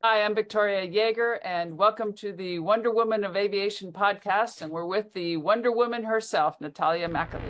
Hi, I'm Victoria Yeager, and welcome to the Wonder Woman of Aviation podcast. And we're with the Wonder Woman herself, Natalia McAlee.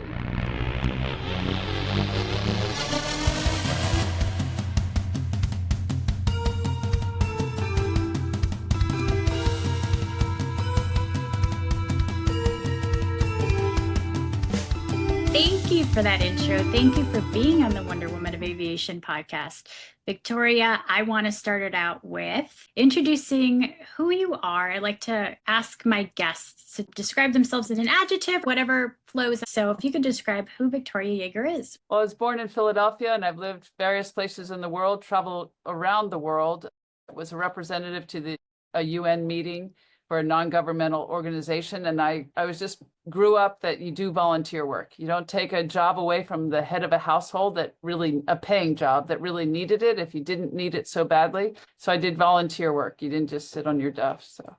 Thank you for that intro. Thank you for being on the Wonder Woman of Aviation podcast. Victoria, I want to start it out with introducing who you are. I like to ask my guests to describe themselves in an adjective, whatever flows. So if you could describe who Victoria Yeager is. Well, I was born in Philadelphia, and I've lived various places in the world, traveled around the world. I was a representative to a UN meeting for a non-governmental organization. And I grew up that you do volunteer work. You don't take a job away from the head of a household a paying job that really needed it if you didn't need it so badly. So I did volunteer work. You didn't just sit on your duff. So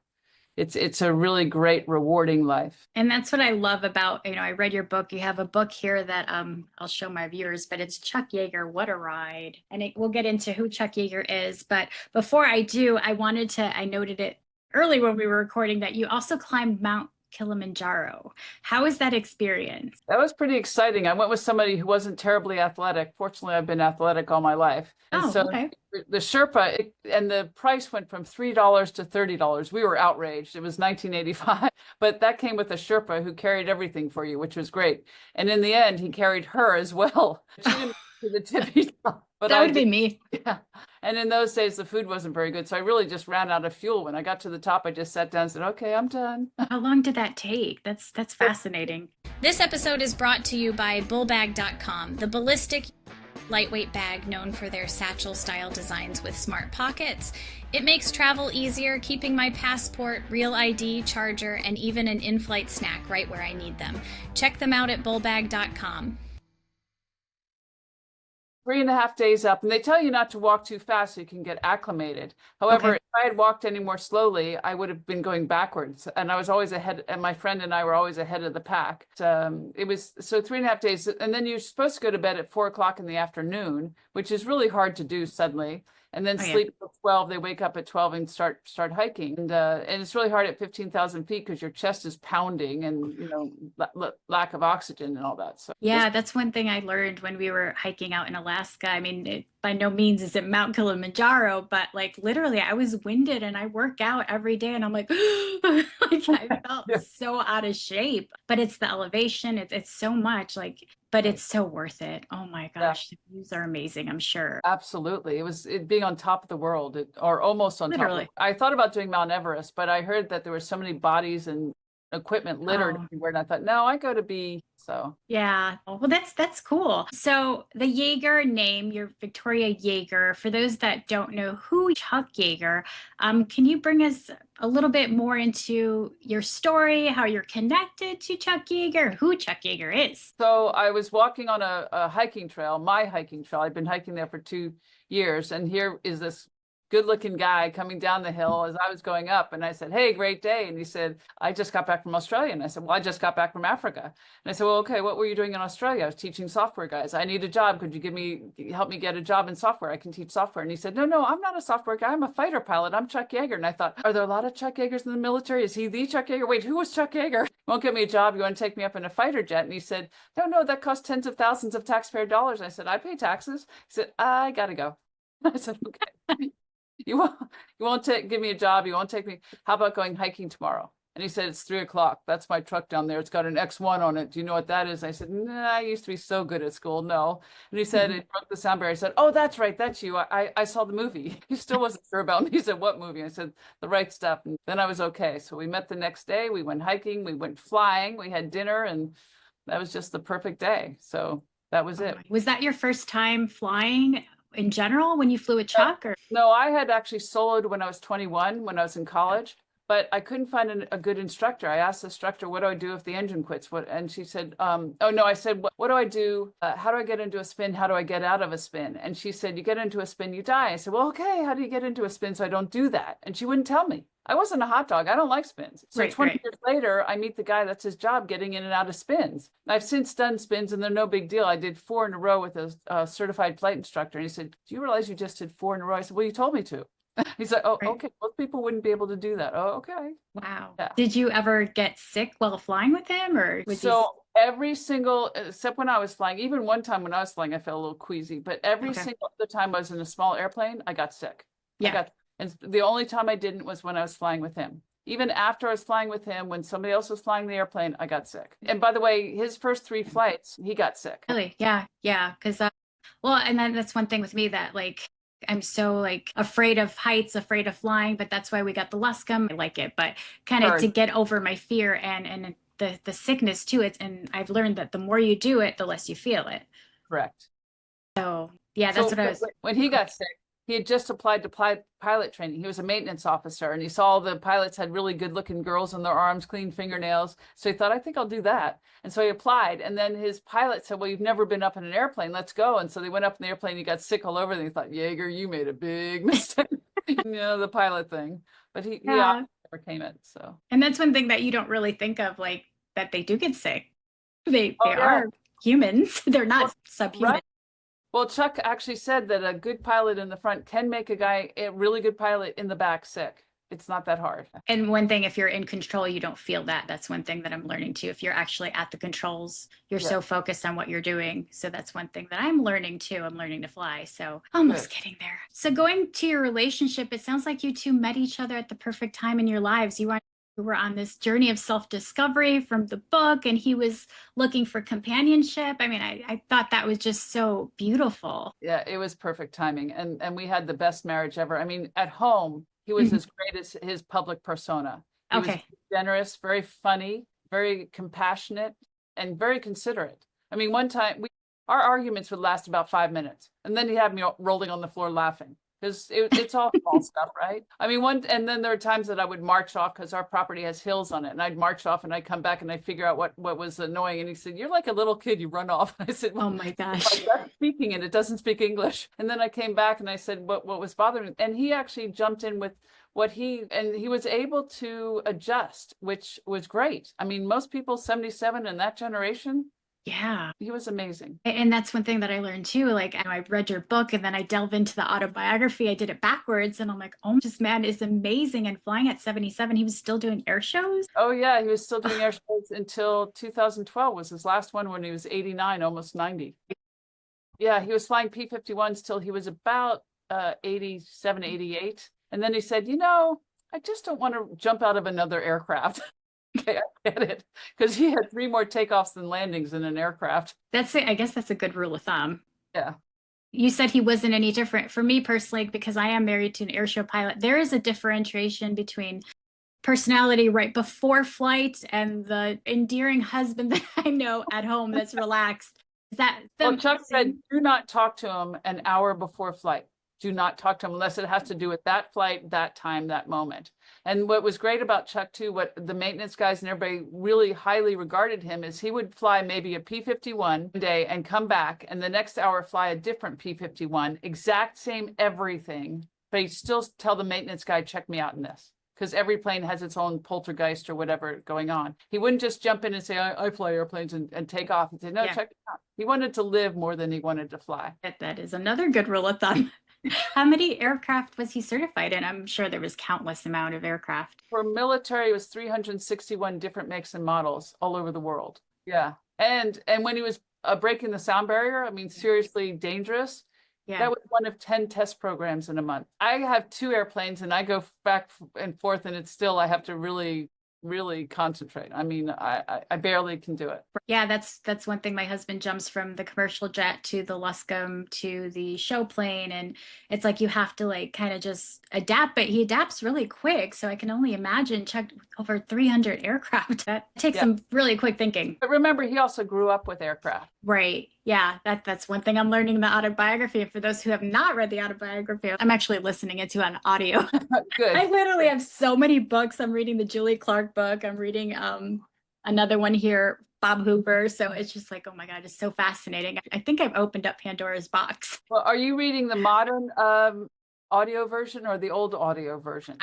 it's a really great, rewarding life. And that's what I love about, I read your book. You have a book here that I'll show my viewers, but it's Chuck Yeager, What a Ride. And we'll get into who Chuck Yeager is. But before I do, I noted it early when we were recording that you also climbed Mount Kilimanjaro. How was that experience? That was pretty exciting. I went with somebody who wasn't terribly athletic. Fortunately, I've been athletic all my life. And okay. The Sherpa, and the price went from $3 to $30. We were outraged. It was 1985, but that came with a Sherpa who carried everything for you, which was great. And in the end, he carried her as well. She didn't do the tippy top. But that would be me. Yeah. And in those days, the food wasn't very good. So I really just ran out of fuel. When I got to the top, I just sat down and said, okay, I'm done. How long did that take? That's fascinating. This episode is brought to you by bullbag.com, the ballistic lightweight bag known for their satchel-style designs with smart pockets. It makes travel easier, keeping my passport, real ID, charger, and even an in-flight snack right where I need them. Check them out at bullbag.com. 3.5 days up, and they tell you not to walk too fast so you can get acclimated. However, if I had walked any more slowly, I would have been going backwards, and I was always ahead, and my friend and I were always ahead of the pack. It was 3.5 days, and then you're supposed to go to bed at 4 o'clock in the afternoon, which is really hard to do suddenly. And then sleep till 12. They wake up at 12 and start hiking. And it's really hard at 15,000 feet because your chest is pounding and, lack of oxygen and all that. So yeah, that's one thing I learned when we were hiking out in Alaska. I mean, by no means is it Mount Kilimanjaro, but like literally I was winded and I work out every day and I'm like, I felt so out of shape, but it's the elevation. It's so much but it's so worth it. Oh my gosh. The views are amazing, I'm sure. Absolutely. It being on top of the world or almost on top. I thought about doing Mount Everest, but I heard that there were so many bodies and equipment littered everywhere. And I thought, no, I go to be. So yeah, well, that's cool. So the Yeager name, you're Victoria Yeager. For those that don't know who Chuck Yeager, can you bring us a little bit more into your story, how you're connected to Chuck Yeager, who Chuck Yeager is? So I was walking on a hiking trail, my hiking trail. I've been hiking there for 2 years, and here is this good-looking guy coming down the hill as I was going up. And I said, hey, great day. And he said, I just got back from Australia. And I said, well, I just got back from Africa. And I said, well, okay, what were you doing in Australia? I was teaching software guys. I need a job. Could you help me get a job in software? I can teach software. And he said, no, I'm not a software guy. I'm a fighter pilot. I'm Chuck Yeager. And I thought, are there a lot of Chuck Yeagers in the military? Is he the Chuck Yeager? Wait, who was Chuck Yeager? You won't get me a job. You want to take me up in a fighter jet? And he said, no, that costs tens of thousands of taxpayer dollars. And I said, I pay taxes. He said, I got to go. I said, okay. You won't give me a job. You won't take me. How about going hiking tomorrow? And he said, it's 3 o'clock. That's my truck down there. It's got an X1 on it. Do you know what that is? I said, nah, I used to be so good at school. No. And he said, it broke the sound barrier. I said, oh, that's right. That's you. I saw the movie. He still wasn't sure about me. He said, what movie? I said, The Right Stuff. And then I was okay. So we met the next day. We went hiking. We went flying. We had dinner. And that was just the perfect day. So that was it. Was that your first time flying in general when you flew with Chuck? Or? No, I had actually soloed when I was 21, when I was in college, but I couldn't find a good instructor. I asked the instructor, what do I do if the engine quits? And she said, oh no, I said, what do I do? How do I get into a spin? How do I get out of a spin? And she said, you get into a spin, you die. I said, well, okay, how do you get into a spin so I don't do that? And she wouldn't tell me. I wasn't a hot dog. I don't like spins. So 20 years later, I meet the guy that's his job getting in and out of spins. I've since done spins and they're no big deal. I did 4 in a row with a certified flight instructor. And he said, do you realize you just did 4 in a row? I said, well, you told me to. He's like, oh, Right. okay, most people wouldn't be able to do that. Oh, okay. Wow. Yeah. Did you ever get sick while flying with him, or was he? So every single, except when I was flying, even one time when I was flying, I felt a little queasy, but every Okay. single other time I was in a small airplane, I got sick. Yeah. And the only time I didn't was when I was flying with him. Even after I was flying with him, when somebody else was flying the airplane, I got sick. And by the way, his first 3 flights, he got sick. Really? Yeah. Yeah. Because, well, and then that's one thing with me that like, I'm so like afraid of heights, afraid of flying, but that's why we got the Luscombe. I like it, but kind of to get over my fear and the sickness too. And I've learned that the more you do it, the less you feel it. Correct. So yeah, that's So what I was. when he got sick, he had just applied to pilot training. He was a maintenance officer, and he saw the pilots had really good looking girls on their arms, clean fingernails. So he thought, I think I'll do that. And so he applied. And then his pilot said, well, you've never been up in an airplane. Let's go. And so they went up in the airplane. He got sick all over. And he thought, Yeager, you made a big mistake. The pilot thing. But he overcame it. So. And that's one thing that you don't really think of, like that they do get sick. They Oh, yeah. are humans. They're not subhuman. Right. Well, Chuck actually said that a good pilot in the front can make a really good pilot in the back sick. It's not that hard. And one thing, if you're in control, you don't feel that. That's one thing that I'm learning too. If you're actually at the controls, you're so focused on what you're doing. So that's one thing that I'm learning too. I'm learning to fly. So almost getting there. So going to your relationship, it sounds like you two met each other at the perfect time in your lives. You were on this journey of self-discovery from the book, and he was looking for companionship. I mean, I thought that was just so beautiful. Yeah, it was perfect timing. And we had the best marriage ever. I mean, at home, he was as great as his public persona. He was generous, very funny, very compassionate, and very considerate. I mean, one time our arguments would last about 5 minutes, and then he'd have me rolling on the floor laughing. Because it's all false stuff, right? I mean, and then there are times that I would march off because our property has hills on it, and I'd march off and I'd come back and I'd figure out what was annoying. And he said, "You're like a little kid, you run off." And I said, well, "Oh my gosh, I'm speaking it doesn't speak English." And then I came back and I said, "What was bothering me?" And he actually jumped in with he was able to adjust, which was great. I mean, most people 77 in that generation. Yeah. He was amazing. And that's one thing that I learned too. Like, I read your book and then I delve into the autobiography. I did it backwards and I'm like, oh, this man is amazing. And flying at 77, he was still doing air shows. Oh yeah, he was still doing air shows until 2012 was his last one when he was 89, almost 90. Yeah, he was flying P-51s till he was about 87, 88. And then he said, I just don't want to jump out of another aircraft. Okay, I get it. Because he had 3 more takeoffs than landings in an aircraft. I guess that's a good rule of thumb. Yeah. You said he wasn't any different. For me personally, because I am married to an airshow pilot, there is a differentiation between personality right before flight and the endearing husband that I know at home that's relaxed. Well, Chuck said, do not talk to him an hour before flight. Do not talk to him unless it has to do with that flight, that time, that moment. And what was great about Chuck too, what the maintenance guys and everybody really highly regarded him is he would fly maybe a P-51 day and come back and the next hour fly a different P-51, exact same everything, but he'd still tell the maintenance guy, check me out in this. Because every plane has its own poltergeist or whatever going on. He wouldn't just jump in and say, I fly airplanes and take off and say, no, check it out. He wanted to live more than he wanted to fly. That is another good rule of thumb. How many aircraft was he certified in? I'm sure there was countless amount of aircraft. For military, it was 361 different makes and models all over the world. Yeah. And when he was breaking the sound barrier, I mean, seriously dangerous. Yeah. That was one of 10 test programs in a month. I have 2 airplanes and I go back and forth and it's still, I have to really concentrate. I mean, I barely can do it. Yeah, that's one thing. My husband jumps from the commercial jet to the Luscombe to the show plane. And it's like, you have to like kind of just adapt, but he adapts really quick. So I can only imagine Chuck over 300 aircraft. That takes some really quick thinking. But remember, he also grew up with aircraft. Right. Yeah, that's one thing I'm learning in the autobiography. And for those who have not read the autobiography, I'm actually listening it to on audio. Good. I literally have so many books. I'm reading the Julie Clark book. I'm reading another one here, Bob Hoover. So it's just like, oh my God, it's so fascinating. I think I've opened up Pandora's box. Well, are you reading the modern audio version or the old audio version?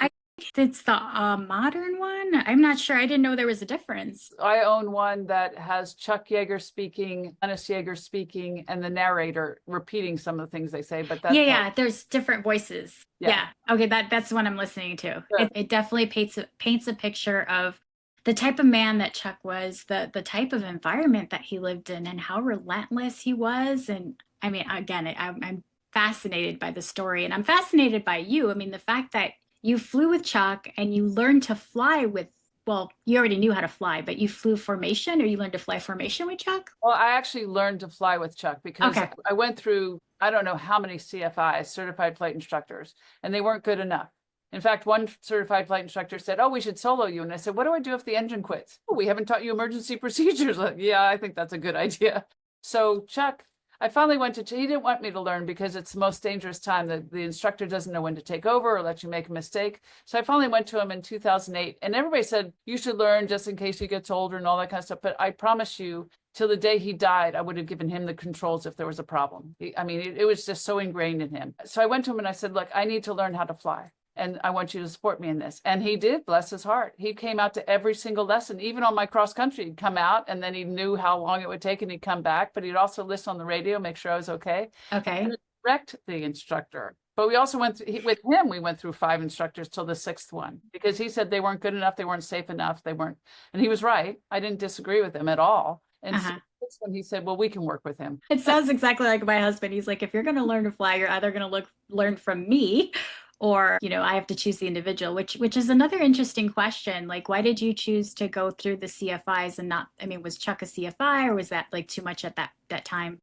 It's the modern one. I'm not sure. I didn't know there was a difference. I own one that has Chuck Yeager speaking, Dennis Yeager speaking, and the narrator repeating some of the things they say. But that's Yeah. There's different voices. Yeah. Okay. That's the one I'm listening to. Yeah. It definitely paints a picture of the type of man that Chuck was, the type of environment that he lived in, and how relentless he was. And I mean, again, I'm fascinated by the story, and I'm fascinated by you. I mean, the fact that you flew with Chuck and you learned to fly with, well, you already knew how to fly, but you flew formation, or you learned to fly formation with Chuck? Well, I actually learned to fly with Chuck because Okay. I went through, I don't know how many CFIs, certified flight instructors, and they weren't good enough. In fact, one certified flight instructor said, "Oh, we should solo you." And I said, "What do I do if the engine quits?" "Oh, we haven't taught you emergency procedures." Like, yeah, I think that's a good idea. So Chuck, I finally went to, he didn't want me to learn because it's the most dangerous time. The instructor doesn't know when to take over or let you make a mistake. So I finally went to him in 2008, and everybody said, "You should learn just in case he gets older," and all that kind of stuff. But I promise you, till the day he died, I would have given him the controls if there was a problem. I mean, it was just so ingrained in him. So I went to him and I said, "Look, I need to learn how to fly, and I want you to support me in this." And he did, bless his heart. He came out to every single lesson, even on my cross country. He'd come out, and then he knew how long it would take, and he'd come back, but he'd also listen on the radio, make sure I was okay. Okay. And correct the instructor. But we also went through, with him, we went through 5 instructors till the 6th one, because he said they weren't good enough, they weren't safe enough, they weren't, and he was right. I didn't disagree with him at all. And so this one, he said, "Well, we can work with him." It sounds exactly like my husband. He's like, if you're going to learn to fly, you're either going to learn from me, or, you know, I have to choose the individual, which is another interesting question. Like, why did you choose to go through the CFIs and not, I mean, was Chuck a CFI, or was that like too much at that time?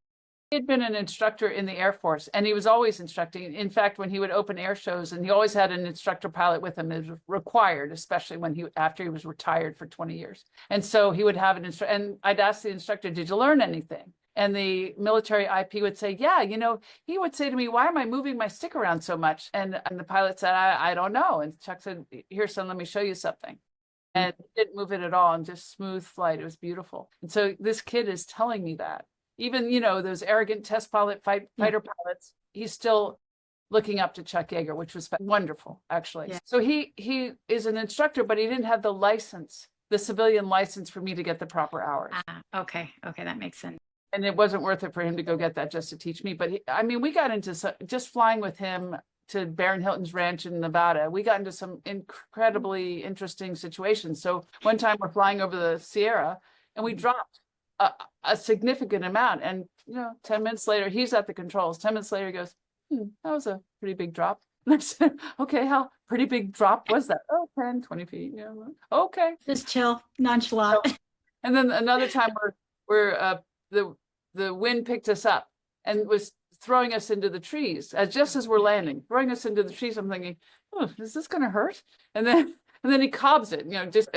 He'd been an instructor in the Air Force, and he was always instructing. In fact, when he would open air shows, and he always had an instructor pilot with him, it was required, especially when after he was retired for 20 years. And so he would have an instructor, and I'd ask the instructor, "Did you learn anything?" And the military IP would say, "Yeah, you know," he would say to me, "Why am I moving my stick around so much?" And the pilot said, I don't know. And Chuck said, "Here, son, let me show you something." And didn't move it at all, and just smooth flight. It was beautiful. And so this kid is telling me that. Even, you know, those arrogant test pilot fighter pilots, he's still looking up to Chuck Yeager, which was wonderful, actually. Yeah. So he is an instructor, but he didn't have the license, the civilian license, for me to get the proper hours. Okay, that makes sense. And it wasn't worth it for him to go get that just to teach me. But I mean, we got into just flying with him to Baron Hilton's ranch in Nevada. We got into some incredibly interesting situations. So one time we're flying over the Sierra, and we dropped a significant amount. And, you know, 10 minutes later, he's at the controls. 10 minutes later, he goes, "That was a pretty big drop." And I said, "Okay, how pretty big drop was that?" "Oh, 10, 20 feet. Yeah. Okay. Just chill, nonchalant. So, and then another time the wind picked us up and was throwing us into the trees just as we're landing, throwing us into the trees. I'm thinking, "Oh, is this going to hurt?" And then he cobs it, you know, just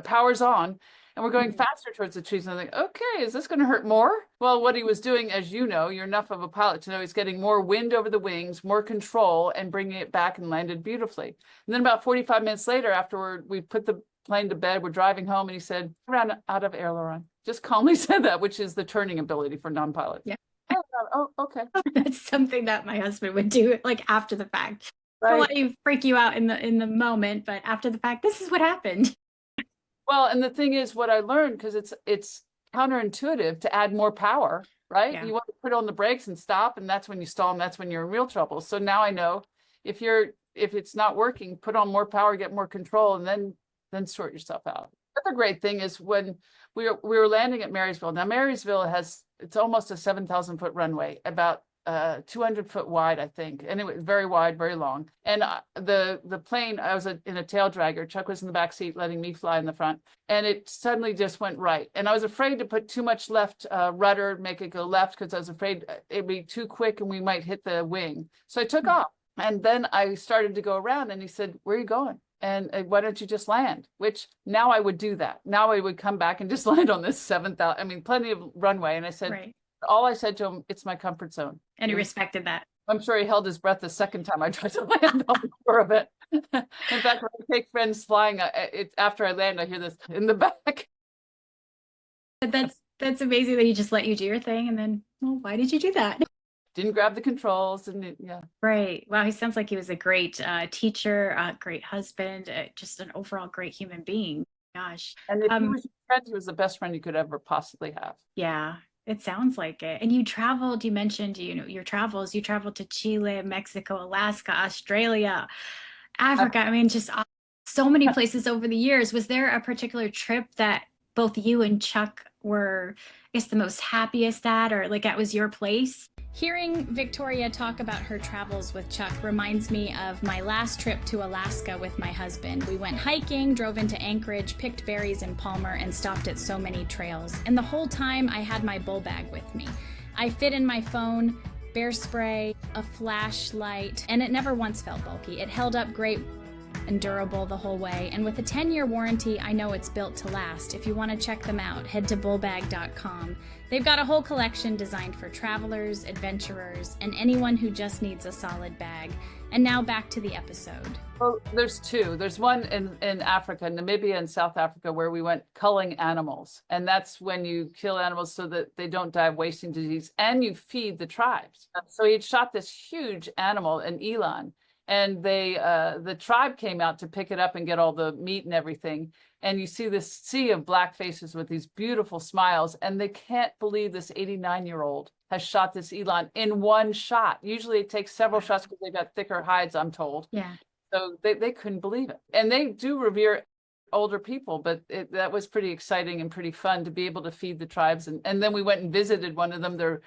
powers on. And we're going faster towards the trees. And I'm like, "Okay, is this going to hurt more?" Well, what he was doing, as you know, you're enough of a pilot to know, he's getting more wind over the wings, more control, and bringing it back, and landed beautifully. And then about 45 minutes later, after we put the plane to bed, we're driving home, and he said, "Ran out of aileron." Just calmly said that, which is the turning ability for non-pilots. Yeah. Oh, okay. That's something that my husband would do, like, after the fact. Right. Don't let you freak you out in the moment, but after the fact, this is what happened. Well, and the thing is, what I learned, because it's counterintuitive to add more power, right? Yeah. You want to put on the brakes and stop, and that's when you stall, and that's when you're in real trouble. So now I know if it's not working, put on more power, get more control, and then sort yourself out. The other great thing is when we were landing at Marysville. Now Marysville it's almost a 7,000-foot runway, about 200-foot wide, I think, and it was very wide, very long. And the plane, I was in a tail dragger. Chuck was in the back seat, letting me fly in the front, and it suddenly just went right. And I was afraid to put too much left rudder, make it go left, because I was afraid it'd be too quick and we might hit the wing. So I took off, and then I started to go around, and he said, "Where are you going? And why don't you just land?" Which now I would do that. Now I would come back and just land on this 7,000, I mean, plenty of runway. And I said, Right. All I said to him, "It's my comfort zone." And he respected that. I'm sure he held his breath the second time I tried to land on the floor of it. In fact, when I take friends flying, after I land, I hear this in the back. That's amazing that he just let you do your thing. And then, well, why did you do that? didn't grab the controls, and yeah. Right. Wow. He sounds like he was a great teacher, a great husband, just an overall great human being. Gosh. And if he was your friend, he was the best friend you could ever possibly have. Yeah, it sounds like it. And you traveled, you mentioned, your travels, you traveled to Chile, Mexico, Alaska, Australia, Africa. I mean, just so many places over the years. Was there a particular trip that both you and Chuck were, I guess, the most happiest at, or like that was your place? Hearing Victoria talk about her travels with Chuck reminds me of my last trip to Alaska with my husband. We went hiking, drove into Anchorage, picked berries in Palmer, and stopped at so many trails. And the whole time I had my bull bag with me. I fit in my phone, bear spray, a flashlight, and it never once felt bulky. It held up great and durable the whole way, and with a 10-year warranty, I know it's built to last. If you want to check them out, head to bullbag.com. They've got a whole collection designed for travelers, adventurers, and anyone who just needs a solid bag. And now back to the episode. Well, there's two. There's one in Africa, Namibia and South Africa, where we went culling animals. And that's when you kill animals so that they don't die of wasting disease, and you feed the tribes. So he had shot this huge animal, an eland, and the tribe came out to pick it up and get all the meat and everything. And you see this sea of black faces with these beautiful smiles, and they can't believe this 89-year-old has shot this eland in one shot. Usually it takes several shots because they've got thicker hides, I'm told. Yeah. So they couldn't believe it. And they do revere older people, but that was pretty exciting and pretty fun to be able to feed the tribes. And then we went and visited one of them.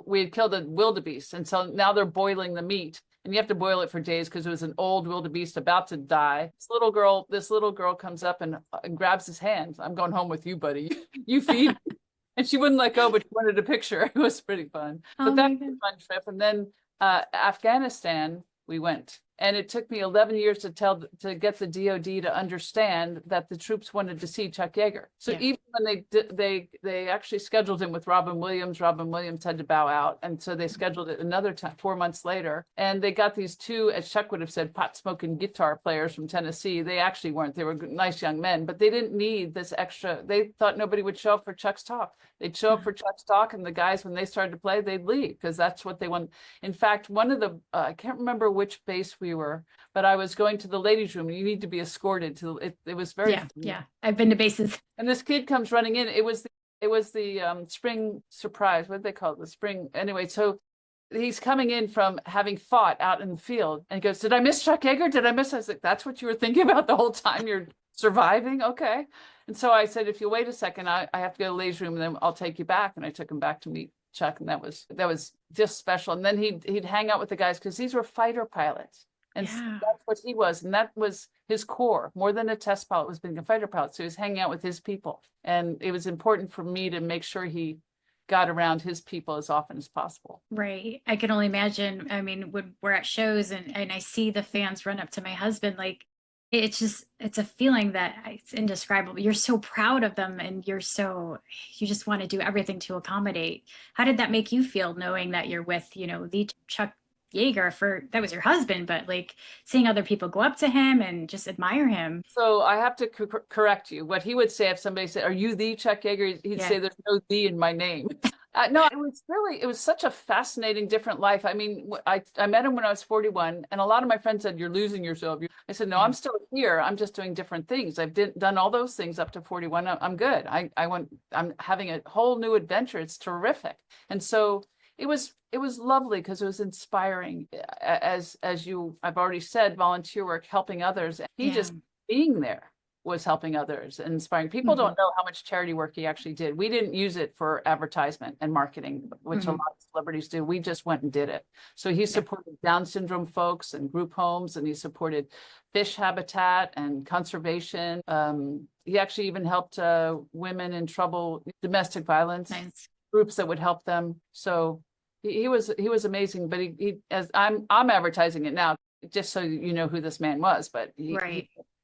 We had killed a wildebeest, and so now they're boiling the meat. And you have to boil it for days because it was an old wildebeest about to die. This little girl comes up and grabs his hand. I'm going home with you, buddy. You feed. And she wouldn't let go, but she wanted a picture. It was pretty fun. But that was a fun trip. And then Afghanistan, we went. And it took me 11 years to get the DOD to understand that the troops wanted to see Chuck Yeager. So even when they actually scheduled him with Robin Williams had to bow out. And so they scheduled it another time, 4 months later. And they got these two, as Chuck would have said, pot-smoking guitar players from Tennessee. They actually weren't. They were nice young men, but they didn't need this extra. They thought nobody would show up for Chuck's talk. They'd show up for Chuck's talk, and the guys, when they started to play, they'd leave because that's what they want. In fact, one of the, I can't remember which base we were, but I was going to the ladies' room. You need to be escorted to it. It was very yeah. I've been to bases. And this kid comes running in. It was the spring surprise. What did they call it? The spring. Anyway, so he's coming in from having fought out in the field, and he goes, "Did I miss Chuck Yeager? Did I miss?" I was like, "That's what you were thinking about the whole time. You're surviving, okay." And so I said, "If you wait a second, I have to go to the ladies' room, and then I'll take you back." And I took him back to meet Chuck, and that was just special. And then he'd hang out with the guys because these were fighter pilots. And that's what he was. And that was his core. More than a test pilot, was being a fighter pilot. So he was hanging out with his people. And it was important for me to make sure he got around his people as often as possible. Right. I can only imagine. I mean, when we're at shows and I see the fans run up to my husband, like, it's a feeling that it's indescribable. You're so proud of them, and you just want to do everything to accommodate. How did that make you feel, knowing that you're with, the Chuck Yeager, that was your husband, but like seeing other people go up to him and just admire him? So I have to correct you. What he would say if somebody said, "Are you the Chuck Yeager?" He'd say, "There's no "the" in my name." No, it was such a fascinating, different life. I mean, I met him when I was 41, and a lot of my friends said, "You're losing yourself." I said, "No, I'm still here. I'm just doing different things. I've done all those things up to 41. I'm good. I'm having a whole new adventure. It's terrific." And so it was lovely because it was inspiring. I've already said, volunteer work, helping others. He just being there was helping others and inspiring. People don't know how much charity work he actually did. We didn't use it for advertisement and marketing, which a lot of celebrities do. We just went and did it. So he supported Down syndrome folks and group homes, and he supported fish habitat and conservation. He actually even helped women in trouble, domestic violence groups that would help them. So he was amazing. But he as I'm advertising it now just so you know who this man was, but he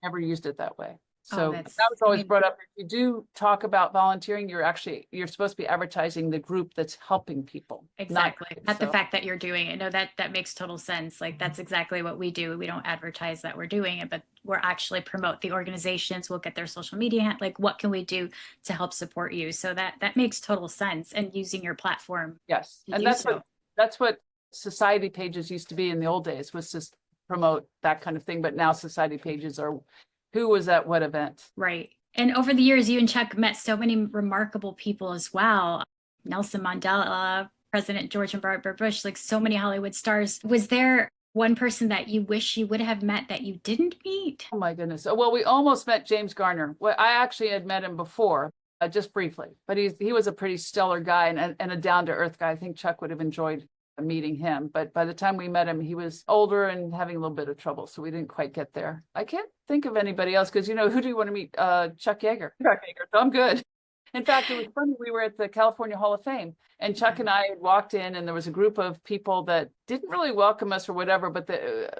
never used it that way. So that was always brought up. If you do talk about volunteering, you're supposed to be advertising the group that's helping people. Exactly. Not the fact that you're doing it. No, that makes total sense. Like, that's exactly what we do. We don't advertise that we're doing it, but we're actually promote the organizations. We'll get their social media. Like, what can we do to help support you? So that makes total sense. And using your platform. Yes. And that's what That's what society pages used to be in the old days, was just promote that kind of thing. But now society pages are who was at what event. Right. And over the years, you and Chuck met so many remarkable people as well. Nelson Mandela, President George and Barbara Bush, like so many Hollywood stars. Was there one person that you wish you would have met that you didn't meet? Oh my goodness. Well, we almost met James Garner. Well, I actually had met him before, just briefly, but he was a pretty stellar guy and a down-to-earth guy. I think Chuck would have enjoyed meeting him, but by the time we met him, he was older and having a little bit of trouble, so we didn't quite get there. I can't think of anybody else, because who do you want to meet? Chuck Yeager. Chuck Yeager. So I'm good. In fact, it was funny. We were at the California Hall of Fame, and Chuck and I had walked in, and there was a group of people that didn't really welcome us or whatever, but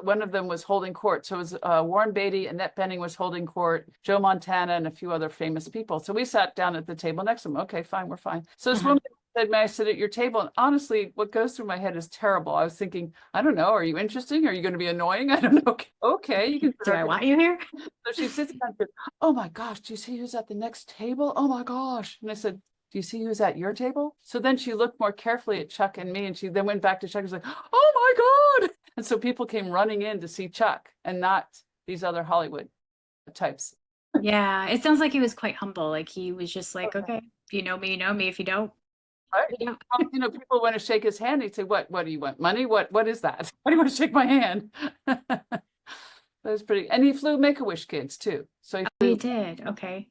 one of them was holding court. So it was Warren Beatty, Annette Bening was holding court, Joe Montana, and a few other famous people. So we sat down at the table next to them. Okay, fine, we're fine. So this woman said, may I sit at your table? And honestly, what goes through my head is terrible. I was thinking, I don't know, are you interesting? Are you going to be annoying? I don't know. Okay, you can. Do I want you here? So she sits down and said, oh my gosh, do you see who's at the next table? Oh my gosh. And I said, do you see who's at your table? So then she looked more carefully at Chuck and me, and she then went back to Chuck and was like, oh my God. And so people came running in to see Chuck and not these other Hollywood types. Yeah, it sounds like he was quite humble. Like he was just like, okay, if you know me, you know me. If you don't, right? You don't. People want to shake his hand. He'd say, what do you want? Money? What is that? Why do you want to shake my hand? That was pretty. And he flew Make-A-Wish kids too. So he did. Okay.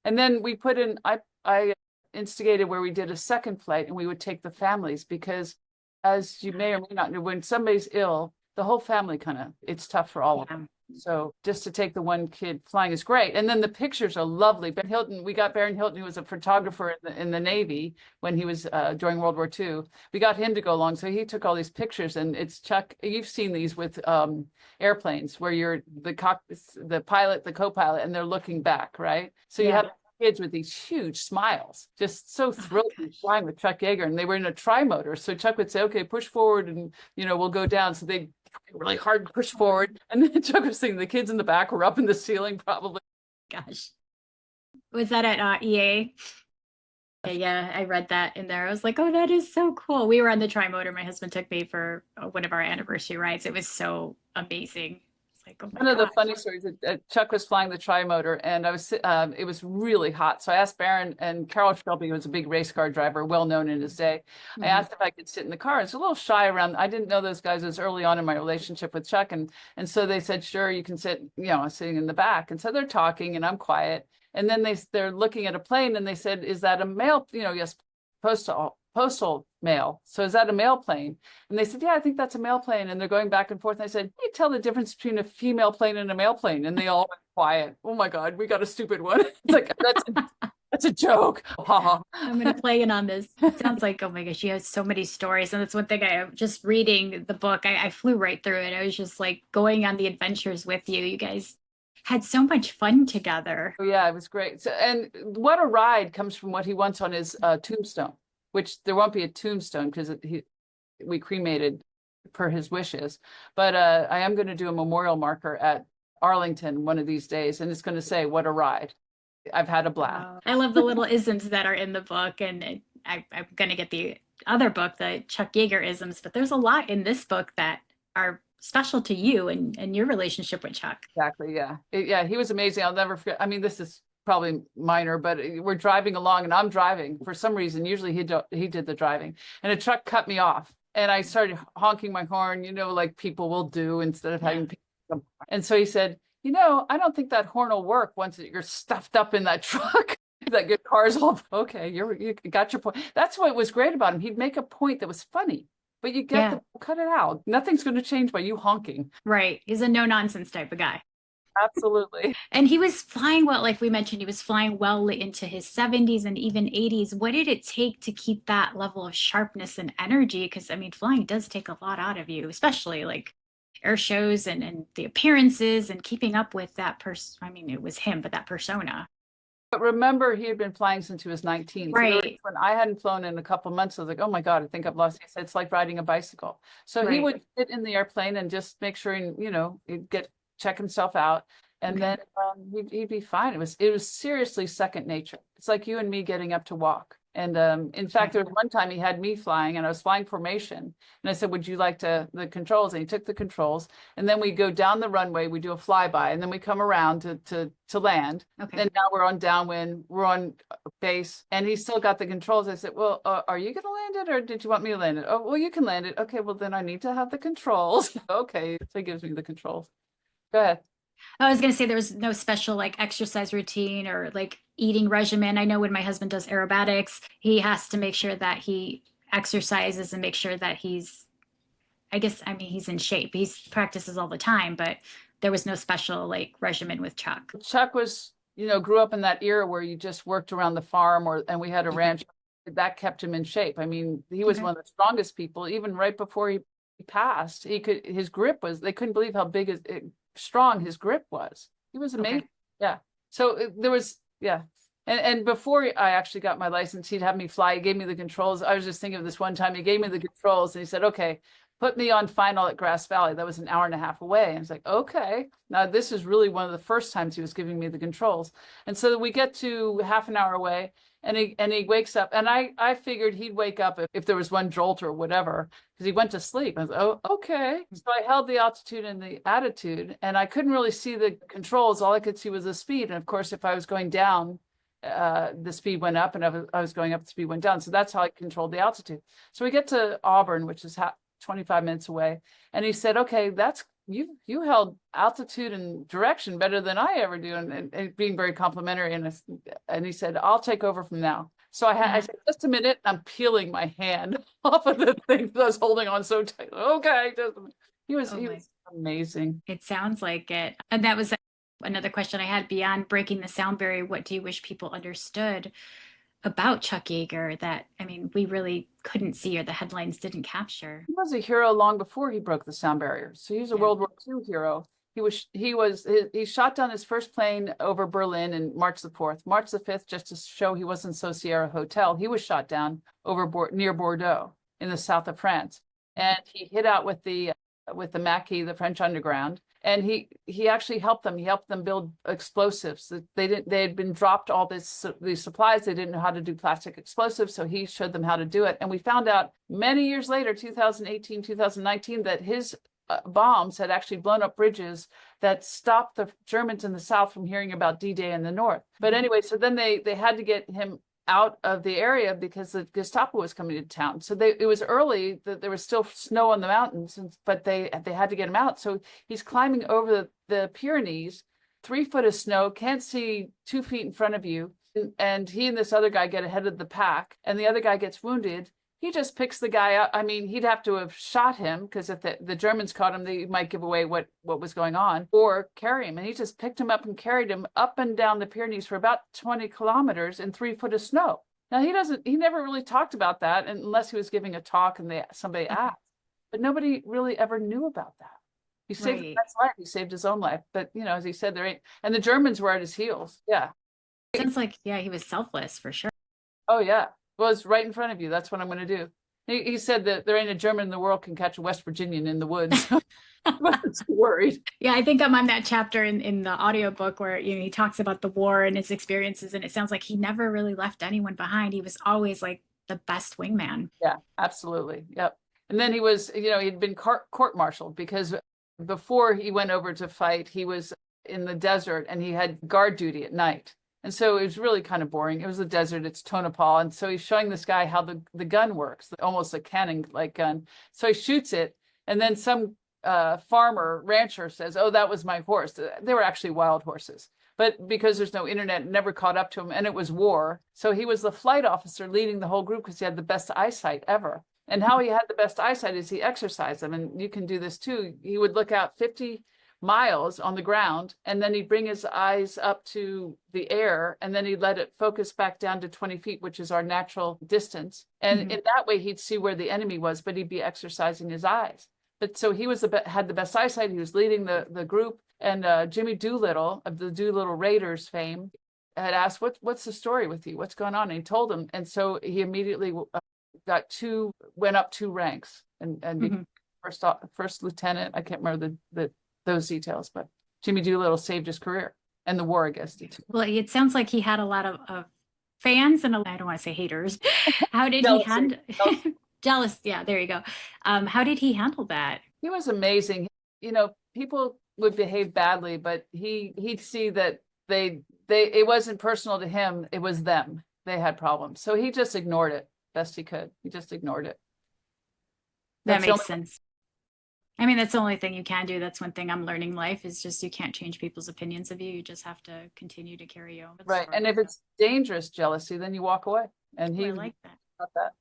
And then we put in, I instigated where we did a second flight, and we would take the families, because as you may or may not know, when somebody's ill, the whole family it's tough for all of them. So just to take the one kid flying is great. And then the pictures are lovely. Ben Hilton, we got Baron Hilton, who was a photographer in the Navy when he was during World War II. We got him to go along. So he took all these pictures, and it's Chuck. You've seen these with airplanes where you're the pilot, the co-pilot, and they're looking back, right? So you have kids with these huge smiles, just so thrilled to be flying with Chuck Yeager. And they were in a tri-motor. So Chuck would say, okay, push forward and, we'll go down. So they really hard push forward. And then Chuck was saying the kids in the back were up in the ceiling probably. Gosh. Was that at EA? Yeah, I read that in there. I was like, oh, that is so cool. We were on the tri-motor. My husband took me for one of our anniversary rides. It was so amazing. Like, oh one of the funny stories, Chuck was flying the tri-motor, and it was really hot. So I asked Baron, and Carol Shelby was a big race car driver, well known in his day. I asked if I could sit in the car. It's a little shy around. I didn't know those guys. It was early on in my relationship with Chuck, and so they said, sure, you can sit, sitting in the back. And so they're talking, and I'm quiet. And then they're looking at a plane, and they said, is that a mail? Yes, postal mail. So is that a mail plane? And they said, yeah, I think that's a mail plane. And they're going back and forth. And I said, can you tell the difference between a female plane and a male plane? And they all went quiet. Oh my God, we got a stupid one. It's like, that's a joke. I'm going to play in on this. It sounds like, oh my gosh, she has so many stories. And that's one thing just reading the book, I flew right through it. I was just like going on the adventures with you. You guys had so much fun together. Oh, yeah, it was great. So, and what a ride comes from what he wants on his tombstone, which there won't be a tombstone because we cremated per his wishes. But I am going to do a memorial marker at Arlington one of these days, and it's going to say, what a ride. I've had a blast. Wow. I love the little isms that are in the book, and I'm going to get the other book, the Chuck Yeager-isms, but there's a lot in this book that are special to you and your relationship with Chuck. Exactly, yeah. He was amazing. I'll never forget. I mean, this is probably minor, but we're driving along, and I'm driving for some reason. Usually he did the driving, and a truck cut me off, and I started honking my horn, like people will do instead of having people. And so he said, I don't think that horn will work once you're stuffed up in that truck. That your car's all okay. You got your point. That's what was great about him. He'd make a point that was funny, but you get cut it out. Nothing's going to change by you honking. Right. He's a no nonsense type of guy. Absolutely. And he was flying well, like we mentioned, he was flying well into his 70s and even 80s. What did it take to keep that level of sharpness and energy? Because, I mean, flying does take a lot out of you, especially like air shows and the appearances and keeping up with that person. I mean, it was him, but that persona. But remember, he had been flying since he was 19. Right. So when I hadn't flown in a couple of months, I was like, oh my God, I think I've lost. He said, it's like riding a bicycle. So he would sit in the airplane and just make sure, he'd check himself out. And then he'd be fine. It was seriously second nature. It's like you and me getting up to walk. And in fact, there was one time he had me flying and I was flying formation. And I said, would you like the controls? And he took the controls. And then we go down the runway, we do a flyby, and then we come around to land. Okay. And now we're on downwind, we're on base, and he still got the controls. I said, well, are you going to land it or did you want me to land it? Oh, well, you can land it. Okay, well, then I need to have the controls. Okay, so he gives me the controls. Go ahead. I was going to say there was no special like exercise routine or like eating regimen. I know when my husband does aerobatics, he has to make sure that he exercises and make sure that he's in shape. He practices all the time, but there was no special like regimen with Chuck. Chuck was, grew up in that era where you just worked around the farm and we had a ranch that kept him in shape. I mean, he was one of the strongest people, even right before he passed. His grip was, they couldn't believe how strong his grip was. He was amazing. Okay. Yeah. So there was, yeah. And before I actually got my license, he'd have me fly. He gave me the controls. I was just thinking of this one time. He gave me the controls and he said, okay, put me on final at Grass Valley. That was an hour and a half away. And I was like, okay. Now this is really one of the first times he was giving me the controls. And so we get to half an hour away and he wakes up. And I figured he'd wake up if there was one jolt or whatever, because he went to sleep. I was like, oh, okay. So I held the altitude and the attitude, and I couldn't really see the controls. All I could see was the speed. And of course, if I was going down, the speed went up, and if I was going up, the speed went down. So that's how I controlled the altitude. So we get to Auburn, which is 25 minutes away. And he said, okay, you held altitude and direction better than I ever do. And being very complimentary. And he said, I'll take over from now. So I said, just a minute. I'm peeling my hand off of the thing that I was holding on so tight. Okay. He was amazing. It sounds like it. And that was another question I had beyond breaking the sound barrier. What do you wish people understood about Chuck Yeager that, we really couldn't see or the headlines didn't capture? He was a hero long before he broke the sound barrier. So he was a World War II hero. He shot down his first plane over Berlin in March the 4th. March the 5th, just to show he wasn't so Sierra Hotel, he was shot down near Bordeaux in the south of France. And he hit out with the Maquis, the French underground. And he actually helped them. He helped them build explosives. They had been dropped all these supplies. They didn't know how to do plastic explosives, so he showed them how to do it. And we found out many years later, 2018, 2019, that his bombs had actually blown up bridges that stopped the Germans in the south from hearing about D-Day in the north. But anyway, so then they had to get him out of the area because the Gestapo was coming to town. So it was early, that there was still snow on the mountains, but they had to get him out. So he's climbing over the Pyrenees, 3 foot of snow, can't see 2 feet in front of you. And he and this other guy get ahead of the pack, and the other guy gets wounded. He just picks the guy up. He'd have to have shot him, because if the Germans caught him, they might give away what was going on, or carry him. And he just picked him up and carried him up and down the Pyrenees for about 20 kilometers in 3 foot of snow. Now he never really talked about that unless he was giving a talk and somebody asked, but nobody really ever knew about that. He saved his life. He saved his own life. But as he said, and the Germans were at his heels. Yeah. Sounds like, he was selfless for sure. Oh yeah. Well, it's right in front of you. That's what I'm going to do. He said that there ain't a German in the world can catch a West Virginian in the woods. I was worried. Yeah, I think I'm on that chapter in the audiobook where he talks about the war and his experiences, and it sounds like he never really left anyone behind. He was always like the best wingman. Yeah, absolutely. Yep. And then he was, he'd been court-martialed because before he went over to fight, he was in the desert and he had guard duty at night. And so it was really kind of boring. It was the desert, it's Tonopah. And so he's showing this guy how the gun works, almost a cannon-like gun. So he shoots it, and then some rancher says, oh, that was my horse. They were actually wild horses. But because there's no internet, it never caught up to him, and it was war. So he was the flight officer leading the whole group because he had the best eyesight ever. And how he had the best eyesight is he exercised them. And you can do this too. He would look out 50 miles on the ground, and then he'd bring his eyes up to the air, and then he'd let it focus back down to 20 feet, which is our natural distance. And in that way, he'd see where the enemy was, but he'd be exercising his eyes. But so he had the best eyesight. He was leading the group. And Jimmy Doolittle of the Doolittle Raiders fame had asked, what's the story with you? What's going on? And he told him. And so he immediately went up 2 ranks and became first lieutenant. I can't remember those details, but Jimmy Doolittle saved his career and the war, I guess. Well, it sounds like he had a lot of fans and I don't want to say haters. How did he handle jealous? Yeah, there you go. How did he handle that? He was amazing. You know, people would behave badly, but he'd see that it wasn't personal to him, it was them. They had problems. So he just ignored it best he could. He just ignored it. That makes sense. I mean, that's the only thing you can do. That's one thing I'm learning in life is just you can't change people's opinions of you. You just have to continue to carry on. Right. And if it's dangerous jealousy, then you walk away. And he I like that. Got that.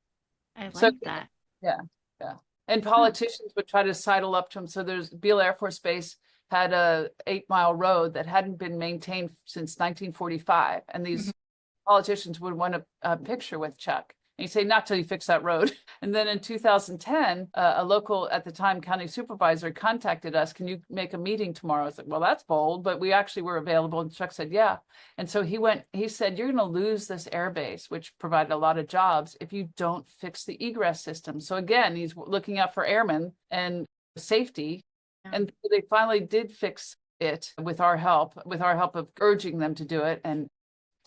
I like that. Yeah. Yeah. And politicians would try to sidle up to him. So there's Beale Air Force Base had a 8-mile road that hadn't been maintained since 1945. And these politicians would want a picture with Chuck. And he'd say, not till you fix that road. And then in 2010, a local, at the time, county supervisor contacted us. Can you make a meeting tomorrow? I was like, well, that's bold, but we actually were available. And Chuck said, yeah. And so he said, you're going to lose this air base, which provided a lot of jobs, if you don't fix the egress system. So again, he's looking out for airmen and safety. Yeah. And they finally did fix it with our help of urging them to do it. And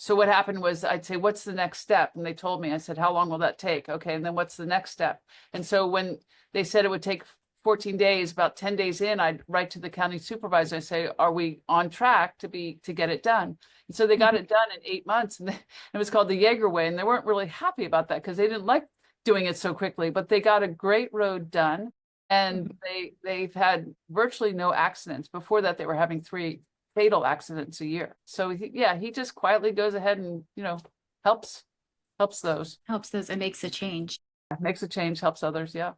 so what happened was I'd say, what's the next step? And they told me, I said, how long will that take? Okay. And then what's the next step? And so when they said it would take 14 days, about 10 days in, I'd write to the county supervisor and say, are we on track to get it done? And so they got it done in 8 months, and it was called the Yeager Way. And they weren't really happy about that because they didn't like doing it so quickly, but they got a great road done. And they've had virtually no accidents. Before that, they were having 3 fatal accidents a year. So he just quietly goes ahead and, helps those. Helps those and makes a change. Makes a change, helps others. Yeah.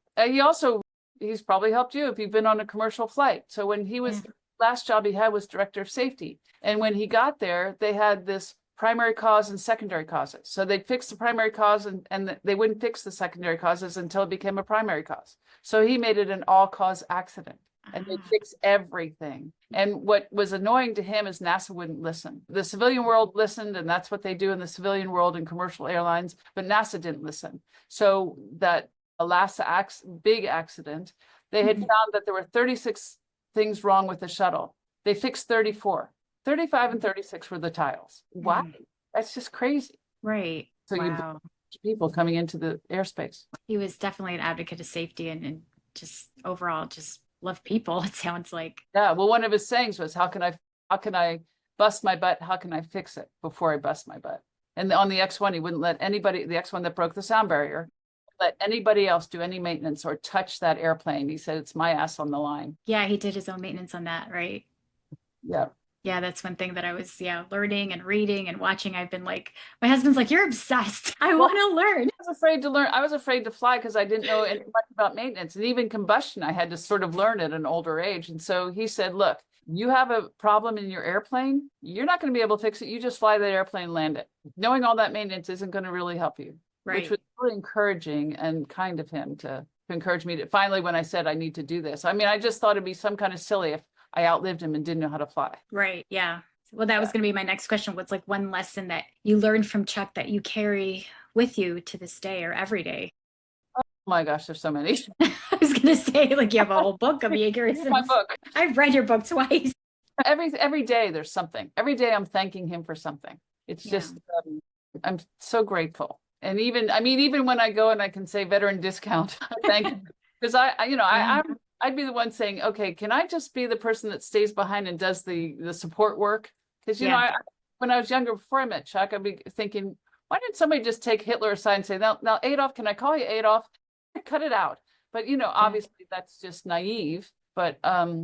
He's probably helped you if you've been on a commercial flight. So when he was, last job he had was director of safety. And when he got there, they had this primary cause and secondary causes. So they'd fix the primary cause and they wouldn't fix the secondary causes until it became a primary cause. So he made it an all-cause accident. And they fix everything. And what was annoying to him is NASA wouldn't listen. The civilian world listened, and that's what they do in the civilian world in commercial airlines, but NASA didn't listen. So that Alaska big accident, they had found that there were 36 things wrong with the shuttle. They fixed 34. 35 and 36 were the tiles. Why? That's just crazy. Right. So you people coming into the airspace. He was definitely an advocate of safety and just overall just love people, it sounds like. Yeah, well, one of his sayings was, how can I bust my butt? How can I fix it before I bust my butt? And on the X-1, he wouldn't let anybody, the X-1 that broke the sound barrier, let anybody else do any maintenance or touch that airplane. He said, it's my ass on the line. Yeah, he did his own maintenance on that, right? Yeah. Yeah, that's one thing that I was, learning and reading and watching. I've been like, my husband's like, you're obsessed. I want to learn. I was afraid to learn. I was afraid to fly because I didn't know much about maintenance, and even combustion. I had to sort of learn at an older age. And so he said, look, you have a problem in your airplane. You're not going to be able to fix it. You just fly that airplane, land it. Knowing all that maintenance isn't going to really help you. Right. Which was really encouraging and kind of him to encourage me to finally, when I said I need to do this. I mean, I just thought it'd be some kind of silly if I outlived him and didn't know how to fly. Right. Yeah. Well, that was going to be my next question. What's like one lesson that you learned from Chuck that you carry with you to this day or every day? Oh my gosh, there's so many. I was going to say, like, you have a whole book of Yeager-isms. My book. I've read your book twice. Every day there's something. Every day I'm thanking him for something. It's just, I'm so grateful. And even when I go and I can say veteran discount, I thank him. Because I'd be the one saying, okay, can I just be the person that stays behind and does the support work? Because, when I was younger, before I met Chuck, I'd be thinking, why didn't somebody just take Hitler aside and say, now Adolf, can I call you Adolf? Cut it out. But, obviously that's just naive. But I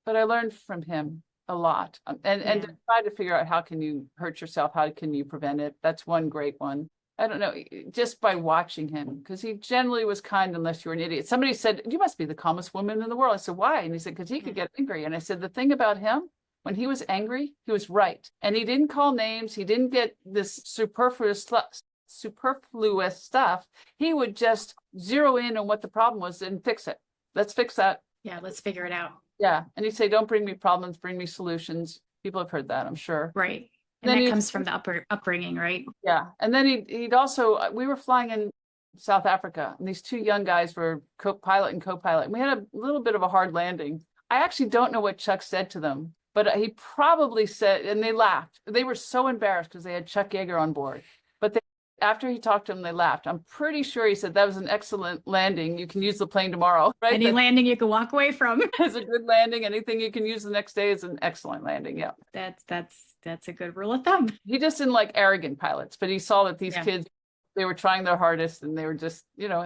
learned from him a lot. And to try to figure out how can you hurt yourself? How can you prevent it? That's one great one. I don't know, just by watching him, because he generally was kind unless you were an idiot. Somebody said, you must be the calmest woman in the world. I said, why? And he said, because he could get angry. And I said, the thing about him, when he was angry, he was right. And he didn't call names. He didn't get this superfluous stuff. He would just zero in on what the problem was and fix it. Let's fix that. Yeah, let's figure it out. Yeah. And he'd say, don't bring me problems, bring me solutions. People have heard that, I'm sure. Right. And that comes from the upbringing, right? Yeah. And then he'd also, we were flying in South Africa, and these 2 young guys were pilot and co-pilot. And we had a little bit of a hard landing. I actually don't know what Chuck said to them, but he probably said, and they laughed. They were so embarrassed because they had Chuck Yeager on board. But after he talked to them, they laughed. I'm pretty sure he said that was an excellent landing. You can use the plane tomorrow, right? Any landing you can walk away from. It's a good landing. Anything you can use the next day is an excellent landing. Yeah. That's a good rule of thumb. He just didn't like arrogant pilots, but he saw that these kids, they were trying their hardest, and they were just,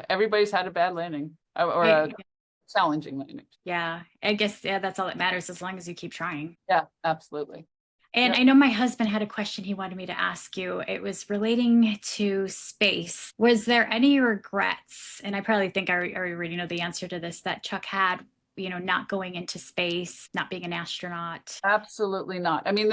everybody's had a bad landing or a challenging landing. Yeah, I guess, that's all that matters, as long as you keep trying. Yeah, absolutely. And I know my husband had a question he wanted me to ask you. It was relating to space. Was there any regrets? And I probably think I already know the answer to this, that Chuck had, not going into space, not being an astronaut. Absolutely not. I mean,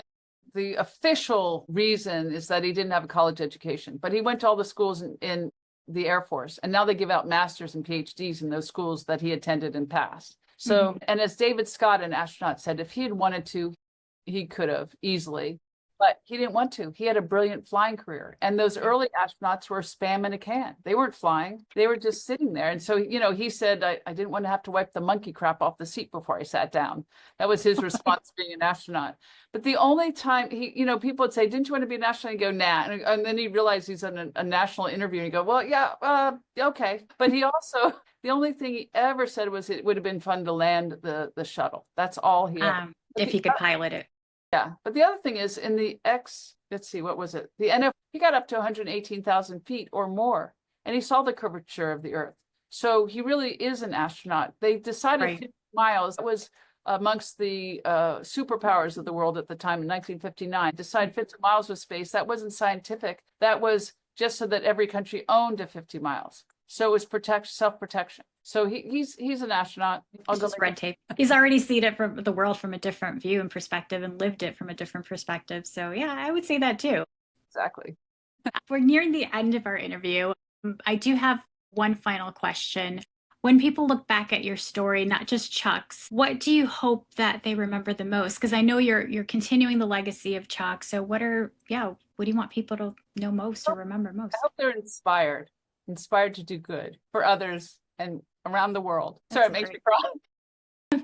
the official reason is that he didn't have a college education, but he went to all the schools in the Air Force, and now they give out masters and PhDs in those schools that he attended and passed. So, and as David Scott, an astronaut, said, if he had wanted to, he could have easily, but he didn't want to. He had a brilliant flying career. And those early astronauts were spam in a can. They weren't flying. They were just sitting there. And so, he said, I didn't want to have to wipe the monkey crap off the seat before I sat down. That was his response being an astronaut. But the only time people would say, didn't you want to be an astronaut? And he'd go, nah. And then he realized he's on a national interview and he'd go, well, yeah, okay. But he also, the only thing he ever said was it would have been fun to land the shuttle. That's all he ever. If he could pilot it. Yeah. But the other thing is in the let's see, what was it? The NF, he got up to 118,000 feet or more, and he saw the curvature of the Earth. So he really is an astronaut. They decided 50 miles was amongst the superpowers of the world at the time in 1959. Decide 50 miles was space. That wasn't scientific. That was just so that every country owned a 50 miles. So it was self-protection. So he's an astronaut. Just red tape. He's already seen it from the world from a different view and perspective, and lived it from a different perspective. So yeah, I would say that too. Exactly. We're nearing the end of our interview. I do have one final question. When people look back at your story, not just Chuck's, what do you hope that they remember the most? Because I know you're continuing the legacy of Chuck. So what do you want people to know most or remember most? I hope they're inspired to do good for others and around the world. Sorry, it makes me cry.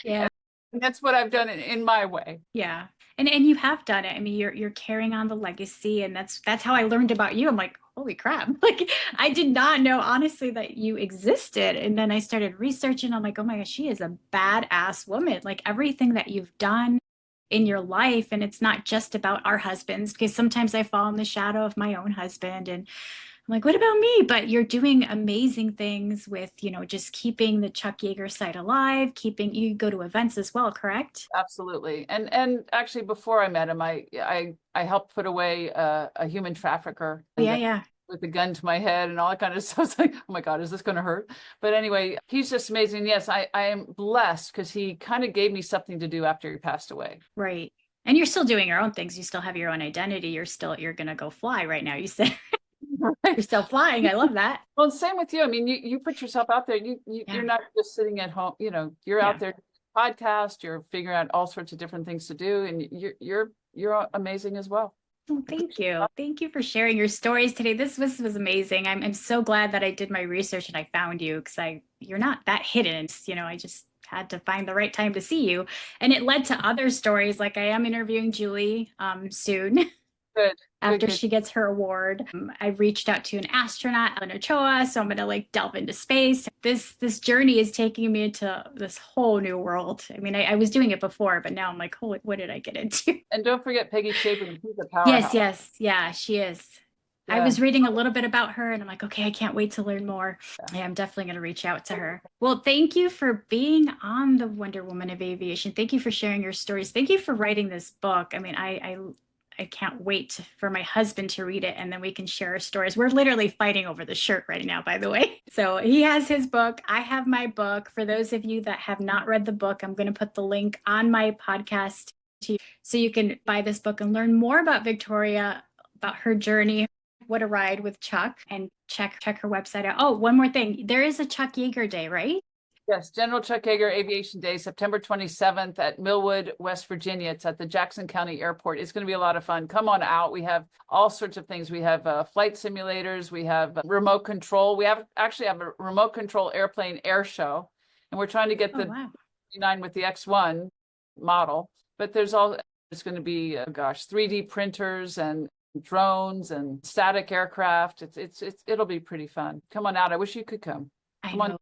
Yeah. And that's what I've done in my way. Yeah. And you have done it. I mean, you're carrying on the legacy, and that's how I learned about you. I'm like, holy crap. Like, I did not know, honestly, that you existed. And then I started researching. I'm like, oh my gosh, she is a badass woman. Like, everything that you've done in your life. And it's not just about our husbands, because sometimes I fall in the shadow of my own husband, and I'm like, what about me? But you're doing amazing things with, just keeping the Chuck Yeager site alive, you go to events as well, correct? Absolutely. And actually, before I met him, I helped put away a human trafficker. Yeah. With a gun to my head and all that kind of stuff. It's like, oh my God, is this going to hurt? But anyway, he's just amazing. Yes, I am blessed because he kind of gave me something to do after he passed away. Right. And you're still doing your own things. You still have your own identity. You're going to go fly right now, you said. You're still flying. I love that. Well, same with you. I mean, you put yourself out there. You're not just sitting at home. You're out there podcast. You're figuring out all sorts of different things to do, and you're amazing as well. Oh, thank you. Thank you for sharing your stories today. This was amazing. I'm so glad that I did my research and I found you, because you're not that hidden. I just had to find the right time to see you, and it led to other stories. Like, I am interviewing Julie soon. Good. After she gets her award. I reached out to an astronaut in Ochoa, so I'm gonna delve into space. This journey is taking me into this whole new world. I mean, I was doing it before, but now I'm like, holy, what did I get into? And don't forget Peggy Chapin. She's a powerhouse. Yes, yeah, she is. Yeah. I was reading a little bit about her, and I'm like, okay, I can't wait to learn more. Yeah, I'm definitely going to reach out to her. Well, thank you for being on the Wonder Woman of Aviation. Thank you for sharing your stories. Thank you for writing this book. I mean, I can't wait for my husband to read it, and then we can share our stories. We're literally fighting over the shirt right now, by the way. So he has his book. I have my book. For those of you that have not read the book, I'm going to put the link on my podcast so you can buy this book and learn more about Victoria, about her journey. What a ride with Chuck, and check her website out. Oh, one more thing. There is a Chuck Yeager Day, right? Yes, General Chuck Yeager Aviation Day, September 27th at Millwood, West Virginia. It's at the Jackson County Airport. It's going to be a lot of fun. Come on out. We have all sorts of things. We have flight simulators. We have remote control. We actually have a remote control airplane air show, and we're trying to get the 9 with the X1. model, but there's going to be, 3D printers and drones and static aircraft. It'll be pretty fun. Come on out. I wish you could come. Come on.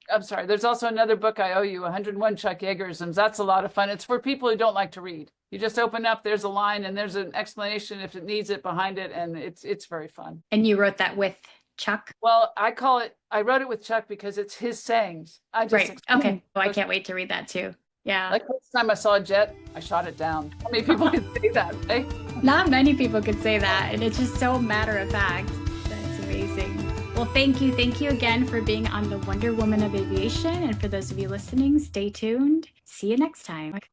I'm sorry. There's also another book I owe you, 101 Chuck Yeager-isms. That's a lot of fun. It's for people who don't like to read. You just open up, there's a line and there's an explanation if it needs it behind it. And it's very fun. And you wrote that with Chuck? Well, I wrote it with Chuck because it's his sayings. Right. Okay. Well, I can't wait to read that too. Yeah. Like this time I saw a jet, I shot it down. How many people can say that, right? Not many people could say that. And it's just so matter of fact. That's amazing. Well, thank you. Thank you again for being on the Wonder Woman of Aviation. And for those of you listening, stay tuned. See you next time.